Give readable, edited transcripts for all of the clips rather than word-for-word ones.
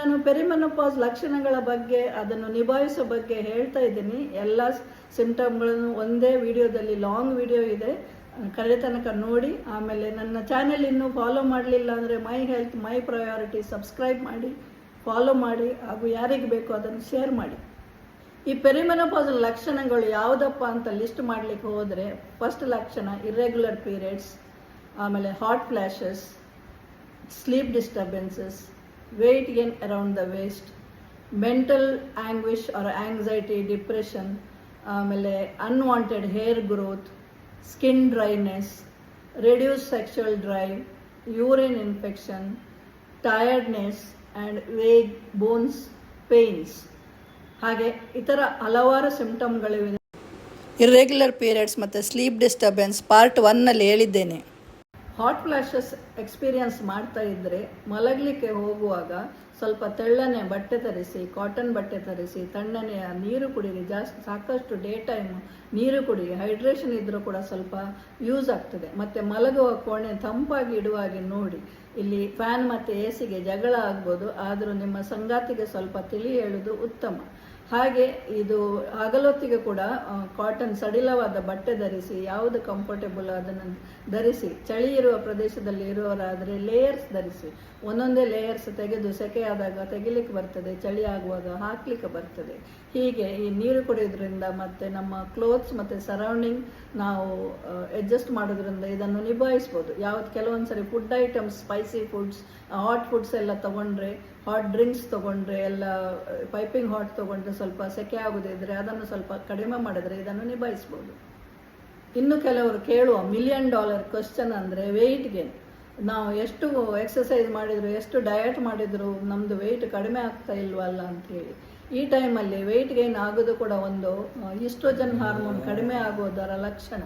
ನಾನು ಪೆರಿಮೆನೋಪಾಸ್ ಲಕ್ಷಣಗಳ ಬಗ್ಗೆ ಅದನ್ನು ನಿಭಾಯಿಸೋ ಬಗ್ಗೆ ಹೇಳ್ತಾ ಇದ್ದೀನಿ. ಎಲ್ಲ ಸಿಂಪ್ಟಮ್ಗಳನ್ನು ಒಂದೇ ವಿಡಿಯೋದಲ್ಲಿ ಲಾಂಗ್ ವಿಡಿಯೋ ಇದೆ, ಕಡೆ ತನಕ ನೋಡಿ. ಆಮೇಲೆ ನನ್ನ ಚಾನೆಲ್ ಇನ್ನೂ ಫಾಲೋ ಮಾಡಲಿಲ್ಲ ಅಂದರೆ my health my priority subscribe ಮಾಡಿ, ಫಾಲೋ ಮಾಡಿ, ಹಾಗೂ ಯಾರಿಗೆ ಬೇಕೋ ಅದನ್ನು ಶೇರ್ ಮಾಡಿ. ಈ ಪೆರಿಮೆನೋಪಾಸ್ ಲಕ್ಷಣಗಳು ಯಾವುದಪ್ಪ ಅಂತ ಲಿಸ್ಟ್ ಮಾಡಲಿಕ್ಕೆ ಹೋದರೆ, ಫಸ್ಟ್ ಲಕ್ಷಣ ಇರ್ರೆಗ್ಯುಲರ್ ಪೀರಿಯಡ್ಸ್, ಆಮೇಲೆ hot flashes, sleep disturbances, weight gain around the waist, mental anguish or anxiety, depression, ಆಮೇಲೆ unwanted hair growth, skin dryness, reduced sexual drive, urine infection, tiredness and vague bones pains. ಹಾಗೆ ಇತರ ಹಲವಾರು ಸಿಂಪ್ಟಮ್ಗಳಿವೆ. Irregular periods ಮತ್ತು sleep disturbance part 1ನಲ್ಲಿ ಹೇಳಿದ್ದೇನೆ. Hot flashes experience ಮಾಡ್ತಾ ಇದ್ದರೆ ಮಲಗಲಿಕ್ಕೆ ಹೋಗುವಾಗ ಸ್ವಲ್ಪ ತೆಳ್ಳನೆ ಬಟ್ಟೆ ಧರಿಸಿ, ಕಾಟನ್ ಬಟ್ಟೆ ಧರಿಸಿ, ತಣ್ಣನೆಯ ನೀರು ಕುಡೀರಿ, ಸಾಕಷ್ಟು ಡೇ ಟೈಮ್ ನೀರು ಕುಡೀರಿ. ಹೈಡ್ರೇಷನ್ ಇದ್ದರೂ ಕೂಡ ಸ್ವಲ್ಪ ಯೂಸ್ ಆಗ್ತದೆ. ಮತ್ತು ಮಲಗುವ ಕೋಣೆ ತಂಪಾಗಿ ಇಡುವಾಗೆ ನೋಡಿ. ಇಲ್ಲಿ ಫ್ಯಾನ್ ಮತ್ತು ಎ ಸಿಗೆ ಜಗಳ ಆಗ್ಬೋದು, ಆದರೂ ನಿಮ್ಮ ಸಂಗಾತಿಗೆ ಸ್ವಲ್ಪ ತಿಳಿ ಹೇಳೋದು ಉತ್ತಮ. ಹಾಗೆ ಇದು ಹಗಲೊತ್ತಿಗೆ ಕೂಡ ಕಾಟನ್ ಸಡಿಲವಾದ ಬಟ್ಟೆ ಧರಿಸಿ, ಯಾವುದು ಕಂಫರ್ಟೇಬಲ್ ಅದನ್ನು ಧರಿಸಿ. ಚಳಿ ಇರುವ ಪ್ರದೇಶದಲ್ಲಿ ಇರುವವರಾದರೆ ಲೇಯರ್ಸ್ ಧರಿಸಿ. ಒಂದೊಂದೇ ಲೇಯರ್ಸ್ ತೆಗೆದು ಸೆಕೆಯಾದಾಗ ತೆಗಿಲಿಕ್ಕೆ ಬರ್ತದೆ, ಚಳಿ ಆಗುವಾಗ ಹಾಕ್ಲಿಕ್ಕೆ ಬರ್ತದೆ. ಹೀಗೆ ಈ ನೀರು ಕುಡಿಯೋದ್ರಿಂದ ಮತ್ತು ನಮ್ಮ ಕ್ಲೋತ್ಸ್ ಮತ್ತು ಸರೌಂಡಿಂಗ್ ನಾವು ಅಡ್ಜಸ್ಟ್ ಮಾಡೋದ್ರಿಂದ ಇದನ್ನು ನಿಭಾಯಿಸ್ಬೋದು. ಕೆಲವೊಂದು ಸರಿ food items, spicy foods, hot foods ಎಲ್ಲ ತೊಗೊಂಡ್ರೆ, ಹಾಟ್ ಡ್ರಿಂಕ್ಸ್ ತೊಗೊಂಡ್ರೆ, ಎಲ್ಲ ಪೈಪಿಂಗ್ ಹಾಟ್ ತೊಗೊಂಡ್ರೆ ಸ್ವಲ್ಪ ಸೆಕೆ ಆಗೋದಿದ್ರೆ ಅದನ್ನು ಸ್ವಲ್ಪ ಕಡಿಮೆ ಮಾಡಿದ್ರೆ ಇದನ್ನು ನಿಭಾಯಿಸ್ಬೋದು. ಇನ್ನು ಕೆಲವರು ಕೇಳುವ $1 million ಕ್ವಶನ್ ಅಂದರೆ ವೆಯ್ಟ್ ಗೇನ್. ನಾವು ಎಷ್ಟು ಎಕ್ಸಸೈಸ್ ಮಾಡಿದ್ರು, ಎಷ್ಟು ಡಯಟ್ ಮಾಡಿದ್ರು ನಮ್ಮದು ವೆಯ್ಟ್ ಕಡಿಮೆ ಆಗ್ತಾ ಇಲ್ವಲ್ಲ ಅಂಥೇಳಿ. ಈ ಟೈಮಲ್ಲಿ ವೆಯ್ಟ್ ಗೇನ್ ಆಗೋದು ಕೂಡ ಒಂದು ಈಸ್ಟ್ರೋಜನ್ ಹಾರ್ಮೋನ್ ಕಡಿಮೆ ಆಗೋದರ ಲಕ್ಷಣ.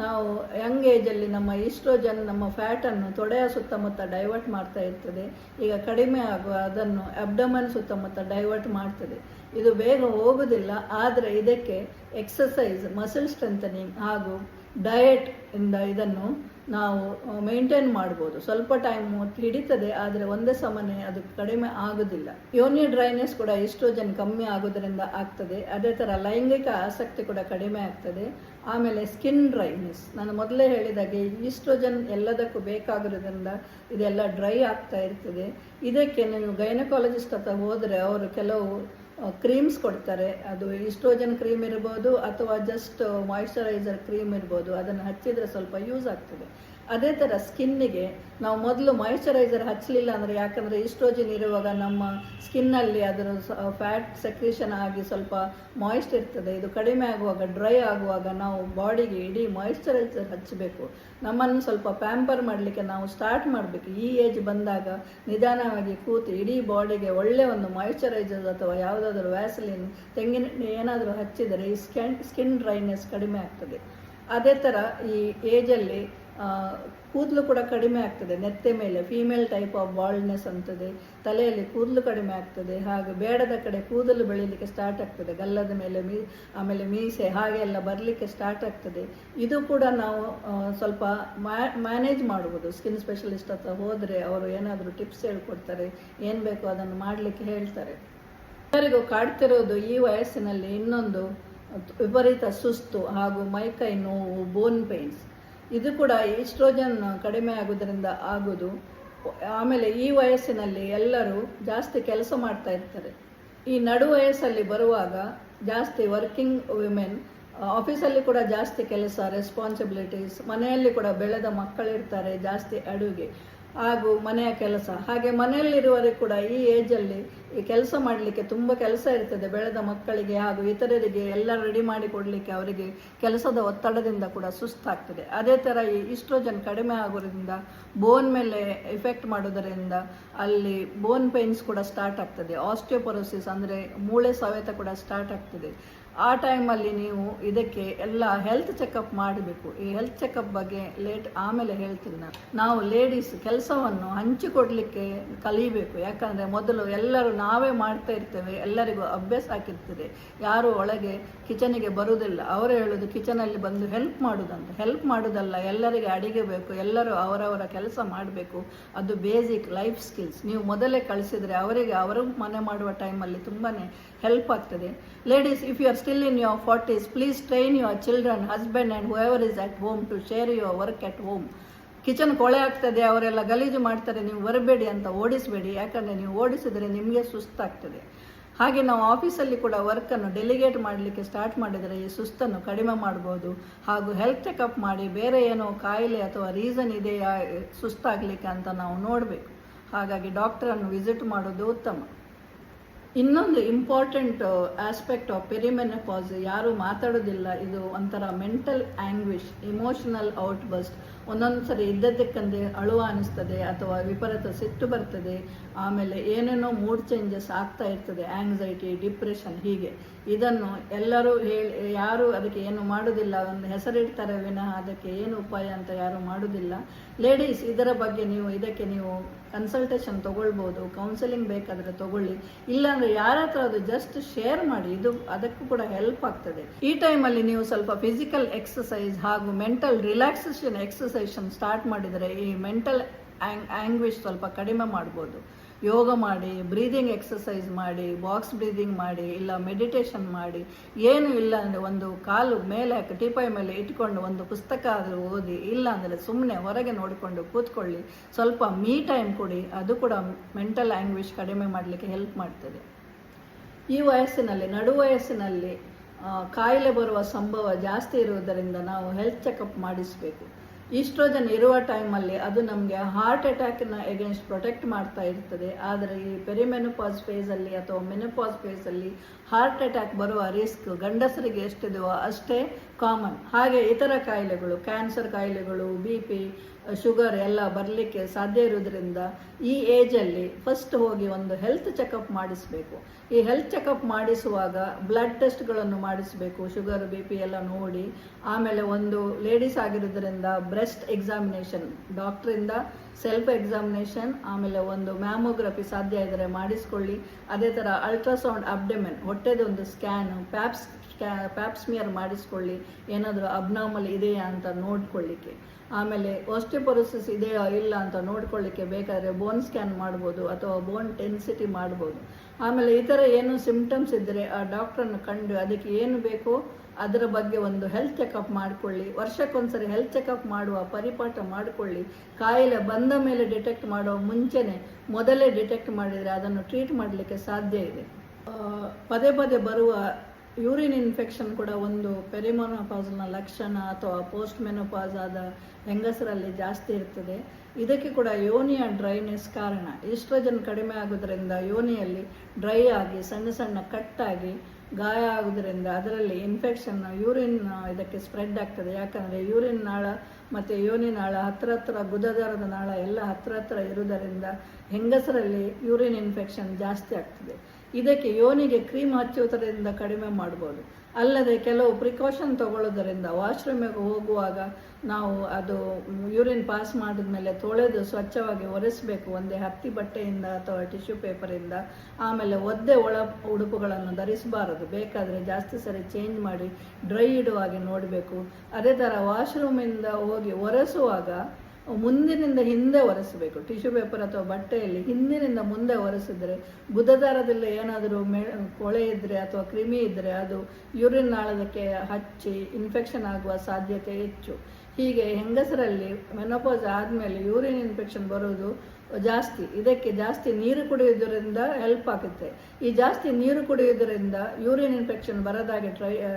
ನಾವು ಯಂಗ್ ಏಜಲ್ಲಿ ನಮ್ಮ ಈಸ್ಟ್ರೋಜನ್ ನಮ್ಮ ಫ್ಯಾಟನ್ನು ತೊಡೆಯ ಸುತ್ತಮುತ್ತ ಡೈವರ್ಟ್ ಮಾಡ್ತಾ ಇರ್ತದೆ. ಈಗ ಕಡಿಮೆ ಆಗುವ ಅದನ್ನು ಅಬ್ಡಮನ್ ಸುತ್ತಮುತ್ತ ಡೈವರ್ಟ್ ಮಾಡ್ತದೆ. ಇದು ಬೇಗ ಹೋಗೋದಿಲ್ಲ, ಆದರೆ ಇದಕ್ಕೆ ಎಕ್ಸಸೈಸ್, ಮಸಲ್ ಸ್ಟ್ರೆಂಥನಿಂಗ್ ಹಾಗೂ ಡಯಟ್ ಇಂದ ಇದನ್ನು ನಾವು ಮೇಂಟೈನ್ ಮಾಡ್ಬೋದು. ಸ್ವಲ್ಪ ಟೈಮ್ ಹಿಡಿತದೆ, ಆದರೆ ಒಂದೇ ಸಮನೆ ಅದು ಕಡಿಮೆ ಆಗೋದಿಲ್ಲ. ಯೋನಿ ಡ್ರೈನೆಸ್ ಕೂಡ ಈಸ್ಟ್ರೋಜನ್ ಕಮ್ಮಿ ಆಗೋದ್ರಿಂದ ಆಗ್ತದೆ. ಅದೇ ಥರ ಲೈಂಗಿಕ ಆಸಕ್ತಿ ಕೂಡ ಕಡಿಮೆ ಆಗ್ತದೆ. ಆಮೇಲೆ ಸ್ಕಿನ್ ಡ್ರೈನೆಸ್, ನಾನು ಮೊದಲೇ ಹೇಳಿದಾಗೆ ಈಸ್ಟ್ರೋಜನ್ ಎಲ್ಲದಕ್ಕೂ ಬೇಕಾಗಿರೋದ್ರಿಂದ ಇದೆಲ್ಲ ಡ್ರೈ ಆಗ್ತಾ ಇರ್ತದೆ. ಇದಕ್ಕೆ ನೀವು ಗೈನಕಾಲಜಿಸ್ಟ್ ಹತ್ರ ಹೋದರೆ ಅವರು ಕೆಲವು ಕ್ರೀಮ್ಸ್ ಕೊಡ್ತಾರೆ. ಅದು ಈಸ್ಟ್ರೋಜನ್ ಕ್ರೀಮ್ ಇರ್ಬೋದು ಅಥವಾ ಜಸ್ಟ್ ಮಾಯಿಶ್ಚರೈಸರ್ ಕ್ರೀಮ್ ಇರ್ಬೋದು. ಅದನ್ನು ಹಚ್ಚಿದರೆ ಸ್ವಲ್ಪ ಯೂಸ್ ಆಗ್ತದೆ. ಅದೇ ಥರ ಸ್ಕಿನ್ನಿಗೆ ನಾವು ಮೊದಲು ಮಾಯಿಶ್ಚರೈಸರ್ ಹಚ್ಚಲಿಲ್ಲ ಅಂದರೆ, ಯಾಕಂದರೆ ಈಸ್ಟ್ರೋಜನ್ ಇರುವಾಗ ನಮ್ಮ ಸ್ಕಿನ್ನಲ್ಲಿ ಅದರ ಫ್ಯಾಟ್ ಸೆಕ್ರೇಷನ್ ಆಗಿ ಸ್ವಲ್ಪ ಮಾಯಿಸ್ಟ್ ಇರ್ತದೆ. ಇದು ಕಡಿಮೆ ಆಗುವಾಗ, ಡ್ರೈ ಆಗುವಾಗ ನಾವು ಬಾಡಿಗೆ ಇಡೀ ಮಾಯಿಶ್ಚರೈಸರ್ ಹಚ್ಚಬೇಕು. ನಮ್ಮನ್ನು ಸ್ವಲ್ಪ ಪ್ಯಾಂಪರ್ ಮಾಡಲಿಕ್ಕೆ ನಾವು ಸ್ಟಾರ್ಟ್ ಮಾಡಬೇಕು. ಈ ಏಜ್ ಬಂದಾಗ ನಿಧಾನವಾಗಿ ಕೂತು ಇಡೀ ಬಾಡಿಗೆ ಒಳ್ಳೆಯ ಒಂದು ಮಾಯಿಶ್ಚರೈಸರ್ ಅಥವಾ ಯಾವುದಾದ್ರೂ ವ್ಯಾಸಲಿನ್, ತೆಂಗಿನ ಏನಾದರೂ ಹಚ್ಚಿದರೆ ಈ ಸ್ಕಿನ್ ಡ್ರೈನೆಸ್ ಕಡಿಮೆ ಆಗ್ತದೆ. ಅದೇ ಥರ ಈ ಏಜಲ್ಲಿ ಕೂದಲು ಕೂಡ ಕಡಿಮೆ ಆಗ್ತದೆ. ನೆತ್ತೆ ಮೇಲೆ ಫೀಮೇಲ್ ಟೈಪ್ ಆಫ್ ಬಾಲ್ಡ್ನೆಸ್ ಅಂತದೆ. ತಲೆಯಲ್ಲಿ ಕೂದಲು ಕಡಿಮೆ ಆಗ್ತದೆ. ಹಾಗೆ ಬೇಡದ ಕಡೆ ಕೂದಲು ಬೆಳೀಲಿಕ್ಕೆ ಸ್ಟಾರ್ಟ್ ಆಗ್ತದೆ. ಗಲ್ಲದ ಮೇಲೆ ಆಮೇಲೆ ಮೀಸೆ ಹಾಗೆಲ್ಲ ಬರಲಿಕ್ಕೆ ಸ್ಟಾರ್ಟ್ ಆಗ್ತದೆ. ಇದು ಕೂಡ ನಾವು ಸ್ವಲ್ಪ ಮ್ಯಾನೇಜ್ ಮಾಡ್ಬೋದು. ಸ್ಕಿನ್ ಸ್ಪೆಷಲಿಸ್ಟ್ ಹತ್ರ ಹೋದರೆ ಅವರು ಏನಾದರೂ ಟಿಪ್ಸ್ ಹೇಳ್ಕೊಡ್ತಾರೆ, ಏನು ಬೇಕೋ ಅದನ್ನು ಮಾಡಲಿಕ್ಕೆ ಹೇಳ್ತಾರೆ. ಎಲ್ಲರಿಗೂ ಕಾಡ್ತಿರೋದು ಈ ವಯಸ್ಸಿನಲ್ಲಿ ಇನ್ನೊಂದು ವಿಪರೀತ ಸುಸ್ತು ಹಾಗೂ ಮೈಕೈ ನೋವು, ಬೋನ್ ಪೇನ್ಸ್. ಇದು ಕೂಡ ಈಸ್ಟ್ರೋಜನ್ ಕಡಿಮೆ ಆಗೋದ್ರಿಂದ ಆಗೋದು. ಆಮೇಲೆ ಈ ವಯಸ್ಸಿನಲ್ಲಿ ಎಲ್ಲರೂ ಜಾಸ್ತಿ ಕೆಲಸ ಮಾಡ್ತಾ ಇರ್ತಾರೆ. ಈ ನಡು ವಯಸ್ಸಲ್ಲಿ ಬರುವಾಗ ಜಾಸ್ತಿ ವರ್ಕಿಂಗ್ ವಿಮೆನ್, ಆಫೀಸಲ್ಲಿ ಕೂಡ ಜಾಸ್ತಿ ಕೆಲಸ, ರೆಸ್ಪಾನ್ಸಿಬಿಲಿಟೀಸ್, ಮನೆಯಲ್ಲಿ ಕೂಡ ಬೆಳೆದ ಮಕ್ಕಳಿರ್ತಾರೆ, ಜಾಸ್ತಿ ಅಡುಗೆ ಹಾಗೂ ಮನೆಯ ಕೆಲಸ. ಹಾಗೆ ಮನೆಯಲ್ಲಿರುವವರಿಗೆ ಕೂಡ ಈ ಏಜಲ್ಲಿ ಈ ಕೆಲಸ ಮಾಡಲಿಕ್ಕೆ ತುಂಬ ಕೆಲಸ ಇರ್ತದೆ. ಬೆಳೆದ ಮಕ್ಕಳಿಗೆ ಹಾಗೂ ಇತರರಿಗೆ ಎಲ್ಲ ರೆಡಿ ಮಾಡಿ ಕೊಡಲಿಕ್ಕೆ ಅವರಿಗೆ ಕೆಲಸದ ಒತ್ತಡದಿಂದ ಕೂಡ ಸುಸ್ತಾಗ್ತದೆ. ಅದೇ ಥರ ಈ ಈಸ್ಟ್ರೋಜನ್ ಕಡಿಮೆ ಆಗೋದ್ರಿಂದ ಬೋನ್ ಮೇಲೆ ಎಫೆಕ್ಟ್ ಮಾಡೋದರಿಂದ ಅಲ್ಲಿ ಬೋನ್ ಪೇನ್ಸ್ ಕೂಡ ಸ್ಟಾರ್ಟ್ ಆಗ್ತದೆ. ಆಸ್ಟಿಯೋಪೊರೋಸಿಸ್ ಅಂದರೆ ಮೂಳೆ ಸವೆತ ಕೂಡ ಸ್ಟಾರ್ಟ್ ಆಗ್ತದೆ. ಆ ಟೈಮಲ್ಲಿ ನೀವು ಇದಕ್ಕೆ ಎಲ್ಲ ಹೆಲ್ತ್ ಚೆಕಪ್ ಮಾಡಬೇಕು. ಈ ಹೆಲ್ತ್ ಚೆಕಪ್ ಬಗ್ಗೆ ಆಮೇಲೆ ಹೇಳ್ತೀನಿ ನಾವು ಲೇಡೀಸ್ ಕೆಲಸವನ್ನು ಹಂಚಿಕೊಡ್ಲಿಕ್ಕೆ ಕಲಿಬೇಕು. ಯಾಕಂದರೆ ಮೊದಲು ಎಲ್ಲರೂ ನಾವೇ ಮಾಡ್ತಾ ಇರ್ತೇವೆ, ಎಲ್ಲರಿಗೂ ಅಭ್ಯಾಸ ಹಾಕಿರ್ತದೆ, ಯಾರು ಒಳಗೆ ಕಿಚನಿಗೆ ಬರುವುದಿಲ್ಲ. ಅವರೇ ಹೇಳೋದು ಕಿಚನಲ್ಲಿ ಬಂದು ಹೆಲ್ಪ್ ಮಾಡೋದಂತ. ಹೆಲ್ಪ್ ಮಾಡೋದಲ್ಲ, ಎಲ್ಲರಿಗೆ ಅಡಿಗೆ ಬೇಕು, ಎಲ್ಲರೂ ಅವರವರ ಕೆಲಸ ಮಾಡಬೇಕು. ಅದು ಬೇಸಿಕ್ ಲೈಫ್ ಸ್ಕಿಲ್ಸ್. ನೀವು ಮೊದಲೇ ಕಳಿಸಿದರೆ ಅವರಿಗೆ ಅವರು ಮನೆ ಮಾಡುವ ಟೈಮಲ್ಲಿ ತುಂಬಾ ಹೆಲ್ಪ್ ಆಗ್ತದೆ. Ladies, if you are still in your 40s, please train your children, husband and whoever is at home to share your work at home. Kitchen ಕೊಳೆ ಆಗ್ತದೆ, ಅವರೆಲ್ಲ ಗಲೀಜು ಮಾಡ್ತಾರೆ, ನೀವು ಬರಬೇಡಿ ಅಂತ ಓಡಿಸಬೇಡಿ. ಯಾಕಂದರೆ ನೀವು ಓಡಿಸಿದರೆ ನಿಮಗೆ ಸುಸ್ತಾಗ್ತದೆ. ಹಾಗೆ ನಾವು ಆಫೀಸಲ್ಲಿ ಕೂಡ ವರ್ಕನ್ನು ಡೆಲಿಗೇಟ್ ಮಾಡಲಿಕ್ಕೆ ಸ್ಟಾರ್ಟ್ ಮಾಡಿದರೆ ಈ ಸುಸ್ತನ್ನು ಕಡಿಮೆ ಮಾಡ್ಬೋದು. ಹಾಗೂ ಹೆಲ್ತ್ ಚೆಕಪ್ ಮಾಡಿ ಬೇರೆ ಏನೋ ಕಾಯಿಲೆ ಅಥವಾ ರೀಸನ್ ಇದೆಯಾ ಸುಸ್ತಾಗಲಿಕ್ಕೆ ಅಂತ ನಾವು ನೋಡಬೇಕು. ಹಾಗಾಗಿ ಡಾಕ್ಟರನ್ನು ವಿಸಿಟ್ ಮಾಡೋದು ಉತ್ತಮ. ಇನ್ನೊಂದು ಇಂಪಾರ್ಟೆಂಟ್ ಆಸ್ಪೆಕ್ಟ್ ಆಫ್ ಪೆರಿಮೆನೋಪಾಸ್ ಯಾರು ಮಾತಾಡೋದಿಲ್ಲ. ಇದು ಒಂಥರ ಮೆಂಟಲ್ ಆ್ಯಂಗ್ವಿಷ್, ಇಮೋಷನಲ್ ಔಟ್ಬಸ್ಟ್. ಒಂದೊಂದು ಸರಿ ಇದ್ದದ್ದಕ್ಕಂದ್ರೆ ಅಳುವ ಅನಿಸ್ತದೆ ಅಥವಾ ವಿಪರೀತ ಸಿಟ್ಟು ಬರ್ತದೆ. ಆಮೇಲೆ ಏನೇನೋ ಮೂಡ್ ಚೇಂಜಸ್ ಆಗ್ತಾ ಇರ್ತದೆ, ಆ್ಯಂಗ್ಸೈಟಿ, ಡಿಪ್ರೆಷನ್, ಹೀಗೆ. ಇದನ್ನು ಎಲ್ಲರೂ ಯಾರು ಅದಕ್ಕೆ ಏನು ಮಾಡೋದಿಲ್ಲ, ಒಂದು ಹೆಸರಿಡ್ತಾರೆ ವಿನಃ ಅದಕ್ಕೆ ಏನು ಉಪಾಯ ಅಂತ ಯಾರು ಮಾಡೋದಿಲ್ಲ. ಲೇಡೀಸ್, ಇದರ ಬಗ್ಗೆ ಇದಕ್ಕೆ ನೀವು ಕನ್ಸಲ್ಟೇಷನ್ ತೊಗೊಳ್ಬೋದು, ಕೌನ್ಸಿಲಿಂಗ್ ಬೇಕಾದರೆ ತೊಗೊಳ್ಳಿ. ಇಲ್ಲಾಂದರೆ ಯಾರ ಹತ್ರ ಅದು ಜಸ್ಟ್ ಶೇರ್ ಮಾಡಿ, ಅದಕ್ಕೂ ಕೂಡ ಹೆಲ್ಪ್ ಆಗ್ತದೆ. ಈ ಟೈಮಲ್ಲಿ ನೀವು ಸ್ವಲ್ಪ ಫಿಸಿಕಲ್ ಎಕ್ಸಸೈಸ್ ಹಾಗೂ ಮೆಂಟಲ್ ರಿಲ್ಯಾಕ್ಸೇಷನ್ ಎಕ್ಸಸೈಷನ್ ಸ್ಟಾರ್ಟ್ ಮಾಡಿದರೆ ಈ ಮೆಂಟಲ್ ಆ್ಯಂಗ್ವಿಷ್ ಸ್ವಲ್ಪ ಕಡಿಮೆ ಮಾಡ್ಬೋದು. ಯೋಗ ಮಾಡಿ, ಬ್ರೀದಿಂಗ್ ಎಕ್ಸಸೈಸ್ ಮಾಡಿ, ಬಾಕ್ಸ್ ಬ್ರೀದಿಂಗ್ ಮಾಡಿ, ಇಲ್ಲ ಮೆಡಿಟೇಷನ್ ಮಾಡಿ. ಏನು ಇಲ್ಲ ಅಂದರೆ ಒಂದು ಕಾಲು ಮೇಲೆ ಟೀಪಾಯಿ ಮೇಲೆ ಇಟ್ಕೊಂಡು ಒಂದು ಪುಸ್ತಕ ಆದರೂ ಓದಿ, ಇಲ್ಲ ಅಂದರೆ ಸುಮ್ಮನೆ ಹೊರಗೆ ನೋಡಿಕೊಂಡು ಕೂತ್ಕೊಳ್ಳಿ. ಸ್ವಲ್ಪ ಮೀ ಟೈಮ್ ಕೊಡಿ, ಅದು ಕೂಡ ಮೆಂಟಲ್ ಆ್ಯಂಗ್ವಿಷ್ ಕಡಿಮೆ ಮಾಡಲಿಕ್ಕೆ ಹೆಲ್ಪ್ ಮಾಡ್ತದೆ. ಈ ವಯಸ್ಸಿನಲ್ಲಿ, ನಡು ವಯಸ್ಸಿನಲ್ಲಿ ಕಾಯಿಲೆ ಬರುವ ಸಂಭವ ಜಾಸ್ತಿ ಇರುವುದರಿಂದ ನಾವು ಹೆಲ್ತ್ ಚೆಕಪ್ ಮಾಡಿಸಬೇಕು. ಈಸ್ಟ್ರೋಜನ್ ಇರುವ ಟೈಮಲ್ಲಿ ಅದು ನಮಗೆ ಹಾರ್ಟ್ ಅಟ್ಯಾಕ್ನ ಎಗೇನ್ಸ್ಟ್ ಪ್ರೊಟೆಕ್ಟ್ ಮಾಡ್ತಾ ಇರ್ತದೆ. ಆದರೆ ಈ ಪೆರಿಮೆನೋಪಾಸ್ ಫೇಸಲ್ಲಿ ಅಥವಾ ಮೆನೋಪಾಸ್ ಫೇಸಲ್ಲಿ ಹಾರ್ಟ್ ಅಟ್ಯಾಕ್ ಬರುವ ರಿಸ್ಕ್ ಗಂಡಸರಿಗೆ ಎಷ್ಟಿದೆಯೋ ಅಷ್ಟೇ ಕಾಮನ್. ಹಾಗೆ ಇತರ ಕಾಯಿಲೆಗಳು, ಕ್ಯಾನ್ಸರ್ ಕಾಯಿಲೆಗಳು, BP, ಶುಗರ್ ಎಲ್ಲ ಬರಲಿಕ್ಕೆ ಸಾಧ್ಯ ಇರೋದ್ರಿಂದ ಈ ಏಜಲ್ಲಿ ಫಸ್ಟ್ ಹೋಗಿ ಒಂದು ಹೆಲ್ತ್ ಚೆಕಪ್ ಮಾಡಿಸಬೇಕು. ಈ ಹೆಲ್ತ್ ಚೆಕಪ್ ಮಾಡಿಸುವಾಗ ಬ್ಲಡ್ ಟೆಸ್ಟ್ಗಳನ್ನು ಮಾಡಿಸಬೇಕು, ಶುಗರ್ BP ಎಲ್ಲ ನೋಡಿ. ಆಮೇಲೆ ಒಂದು ಲೇಡೀಸ್ ಆಗಿರೋದ್ರಿಂದ ಬ್ರೆಸ್ಟ್ ಎಕ್ಸಾಮಿನೇಷನ್, ಡಾಕ್ಟ್ರಿಂದ ಸೆಲ್ಫ್ ಎಕ್ಸಾಮಿನೇಷನ್, ಆಮೇಲೆ ಒಂದು ಮ್ಯಾಮೋಗ್ರಫಿ ಸಾಧ್ಯ ಇದ್ದರೆ ಮಾಡಿಸ್ಕೊಳ್ಳಿ. ಅದೇ ಥರ ಅಲ್ಟ್ರಾಸೌಂಡ್ ಅಬ್ಡಮೆನ್, ಹೊಟ್ಟೆದೊಂದು ಸ್ಕ್ಯಾನು, ಪ್ಯಾಪ್ಸ್ಮಿಯರ್ ಮಾಡಿಸ್ಕೊಳ್ಳಿ, ಏನಾದರೂ ಅಬ್ನಾರ್ಮಲ್ ಇದೆಯಾ ಅಂತ ನೋಡ್ಕೊಳ್ಳಿಕ್ಕೆ. ಆಮೇಲೆ ಆಸ್ಟಿಯೋಪೊರೋಸಿಸ್ ಇದೆಯಾ ಇಲ್ಲ ಅಂತ ನೋಡ್ಕೊಳ್ಳಿಕ್ಕೆ ಬೇಕಾದರೆ ಬೋನ್ ಸ್ಕ್ಯಾನ್ ಮಾಡ್ಬೋದು ಅಥವಾ ಬೋನ್ ಡೆನ್ಸಿಟಿ ಮಾಡ್ಬೋದು. ಆಮೇಲೆ ಈ ಥರ ಏನು ಸಿಂಪ್ಟಮ್ಸ್ ಇದ್ದರೆ ಆ ಡಾಕ್ಟ್ರನ್ನು ಕಂಡು ಅದಕ್ಕೆ ಏನು ಬೇಕೋ ಅದರ ಬಗ್ಗೆ ಒಂದು ಹೆಲ್ತ್ ಚೆಕಪ್ ಮಾಡಿಕೊಳ್ಳಿ. ವರ್ಷಕ್ಕೊಂದ್ಸರಿ ಹೆಲ್ತ್ ಚೆಕಪ್ ಮಾಡುವ ಪರಿಪಾಠ ಮಾಡಿಕೊಳ್ಳಿ. ಕಾಯಿಲೆ ಬಂದ ಮೇಲೆ ಡಿಟೆಕ್ಟ್ ಮಾಡೋ ಮುಂಚೆನೇ ಮೊದಲೇ ಡಿಟೆಕ್ಟ್ ಮಾಡಿದರೆ ಅದನ್ನು ಟ್ರೀಟ್ ಮಾಡಲಿಕ್ಕೆ ಸಾಧ್ಯ ಇದೆ. ಪದೇ ಪದೇ ಬರುವ ಯೂರಿನ್ ಇನ್ಫೆಕ್ಷನ್ ಕೂಡ ಒಂದು ಪೆರಿಮೆನೋಪಾಸ್ನ ಲಕ್ಷಣ ಅಥವಾ ಪೋಸ್ಟ್ ಮೆನೋಪಾಸ್ ಆದ ಹೆಂಗಸರಲ್ಲಿ ಜಾಸ್ತಿ ಇರ್ತದೆ. ಇದಕ್ಕೆ ಕೂಡ ಯೋನಿಯ ಡ್ರೈನೆಸ್ ಕಾರಣ. ಈಸ್ಟ್ರೋಜನ್ ಕಡಿಮೆ ಆಗೋದ್ರಿಂದ ಯೋನಿಯಲ್ಲಿ ಡ್ರೈ ಆಗಿ ಸಣ್ಣ ಸಣ್ಣ ಕಟ್ಟಾಗಿ ಗಾಯ ಆಗೋದ್ರಿಂದ ಅದರಲ್ಲಿ ಇನ್ಫೆಕ್ಷನ್, ಯೂರಿನ್ ಇದಕ್ಕೆ ಸ್ಪ್ರೆಡ್ ಆಗ್ತದೆ. ಯಾಕಂದರೆ ಯೂರಿನ್ ನಾಳ ಮತ್ತು ಯೋನಿ ನಾಳ ಹತ್ರ ಗುದದಾರದ ನಾಳ ಎಲ್ಲ ಹತ್ರ ಇರುವುದರಿಂದ ಹೆಂಗಸರಲ್ಲಿ ಯೂರಿನ್ ಇನ್ಫೆಕ್ಷನ್ ಜಾಸ್ತಿ ಆಗ್ತದೆ. ಇದಕ್ಕೆ ಯೋನಿಗೆ ಕ್ರೀಮ್ ಹಚ್ಚುವುದರಿಂದ ಕಡಿಮೆ ಮಾಡ್ಬೋದು. ಅಲ್ಲದೆ ಕೆಲವು ಪ್ರಿಕಾಷನ್ ತಗೊಳ್ಳೋದರಿಂದ ವಾಶ್ರೂಮಿಗೆ ಹೋಗುವಾಗ ನಾವು ಅದು ಯೂರಿನ್ ಪಾಸ್ ಮಾಡಿದ್ಮೇಲೆ ತೊಳೆದು ಸ್ವಚ್ಛವಾಗಿ ಒರೆಸಬೇಕು, ಒಂದೇ ಹತ್ತಿ ಬಟ್ಟೆಯಿಂದ ಅಥವಾ ಟಿಶ್ಯೂ ಪೇಪರಿಂದ. ಆಮೇಲೆ ಒದ್ದೆ ಒಳ ಉಡುಪುಗಳನ್ನು ಧರಿಸಬಾರದು, ಬೇಕಾದರೆ ಜಾಸ್ತಿ ಸರಿ ಚೇಂಜ್ ಮಾಡಿ ಡ್ರೈ ಇಡುವಾಗೆ ನೋಡಬೇಕು. ಅದೇ ಥರ ವಾಶ್ರೂಮಿಂದ ಹೋಗಿ ಒರೆಸುವಾಗ ಮುಂದಿನಿಂದ ಹಿಂದೆ ಒರೆಸಬೇಕು. ಟಿಶ್ಯೂ ಪೇಪರ್ ಅಥವಾ ಬಟ್ಟೆಯಲ್ಲಿ ಹಿಂದಿನಿಂದ ಮುಂದೆ ಒರೆಸಿದರೆ ಗುದದಾರದಲ್ಲಿ ಏನಾದರೂ ಕೊಳೆ ಇದ್ದರೆ ಅಥವಾ ಕ್ರಿಮಿ ಇದ್ದರೆ ಅದು ಯೂರಿನ್ ನಾಳದಕ್ಕೆ ಹಚ್ಚಿ ಇನ್ಫೆಕ್ಷನ್ ಆಗುವ ಸಾಧ್ಯತೆ ಹೆಚ್ಚು. ಹೀಗೆ ಹೆಂಗಸರಲ್ಲಿ ಮೆನೋಪಾಸ್ ಆದಮೇಲೆ ಯೂರಿನ್ ಇನ್ಫೆಕ್ಷನ್ ಬರೋದು ಜಾಸ್ತಿ. ಇದಕ್ಕೆ ಜಾಸ್ತಿ ನೀರು ಕುಡಿಯೋದರಿಂದ ಹೆಲ್ಪ್ ಆಗುತ್ತೆ. ಈ ಜಾಸ್ತಿ ನೀರು ಕುಡಿಯೋದರಿಂದ ಯೂರಿನ್ ಇನ್ಫೆಕ್ಷನ್ ಬರದಾಗೆ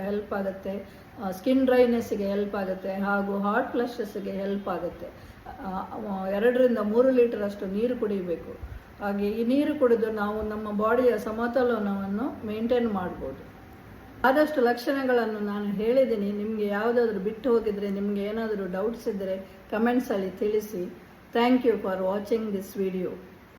ಹೆಲ್ಪ್ ಆಗುತ್ತೆ, ಸ್ಕಿನ್ ಡ್ರೈನೆಸ್ಸಿಗೆ ಹೆಲ್ಪ್ ಆಗುತ್ತೆ, ಹಾಗೂ ಹಾಟ್ ಫ್ಲಶಸ್ಗೆ ಹೆಲ್ಪ್ ಆಗುತ್ತೆ. 2 ರಿಂದ 3 ಲೀಟರ್ ಅಷ್ಟು ನೀರು ಕುಡಿಯಬೇಕು. ಹಾಗೆ ಈ ನೀರು ಕುಡಿದು ನಾವು ನಮ್ಮ ಬಾಡಿಯ ಸಮತೋಲನವನ್ನು ಮೇಂಟೈನ್ ಮಾಡ್ಬೋದು. ಆದಷ್ಟು ಲಕ್ಷಣಗಳನ್ನು ನಾನು ಹೇಳಿದ್ದೀನಿ. ನಿಮಗೆ ಯಾವುದಾದ್ರೂ ಬಿಟ್ಟು ಹೋಗಿದರೆ, ನಿಮಗೆ ಏನಾದರೂ ಡೌಟ್ಸ್ ಇದ್ದರೆ ಕಮೆಂಟ್ಸಲ್ಲಿ ತಿಳಿಸಿ. Thank you for watching this video.